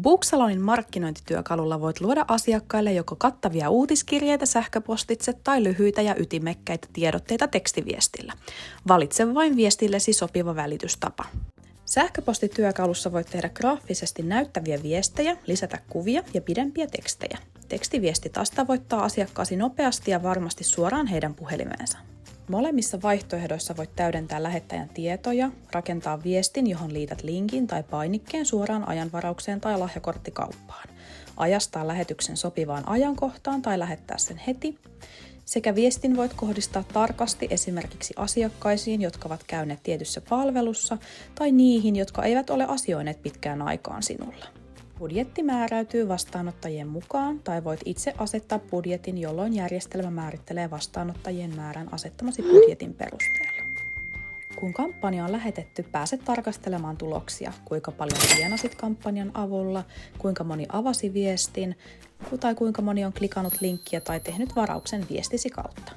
Booksalonin markkinointityökalulla voit luoda asiakkaille joko kattavia uutiskirjeitä sähköpostitse tai lyhyitä ja ytimekkäitä tiedotteita tekstiviestillä. Valitse vain viestillesi sopiva välitystapa. Sähköpostityökalussa voit tehdä graafisesti näyttäviä viestejä, lisätä kuvia ja pidempiä tekstejä. Tekstiviesti taas tavoittaa asiakkaasi nopeasti ja varmasti suoraan heidän puhelimeensa. Molemmissa vaihtoehdoissa voit täydentää lähettäjän tietoja, rakentaa viestin, johon liität linkin tai painikkeen suoraan ajanvaraukseen tai lahjakorttikauppaan, ajastaa lähetyksen sopivaan ajankohtaan tai lähettää sen heti, sekä viestin voit kohdistaa tarkasti esimerkiksi asiakkaisiin, jotka ovat käyneet tietyssä palvelussa, tai niihin, jotka eivät ole asioineet pitkään aikaan sinulla. Budjetti määräytyy vastaanottajien mukaan tai voit itse asettaa budjetin, jolloin järjestelmä määrittelee vastaanottajien määrän asettamasi budjetin perusteella. Kun kampanja on lähetetty, pääset tarkastelemaan tuloksia, kuinka paljon tienasit kampanjan avulla, kuinka moni avasi viestin tai kuinka moni on klikannut linkkiä tai tehnyt varauksen viestisi kautta.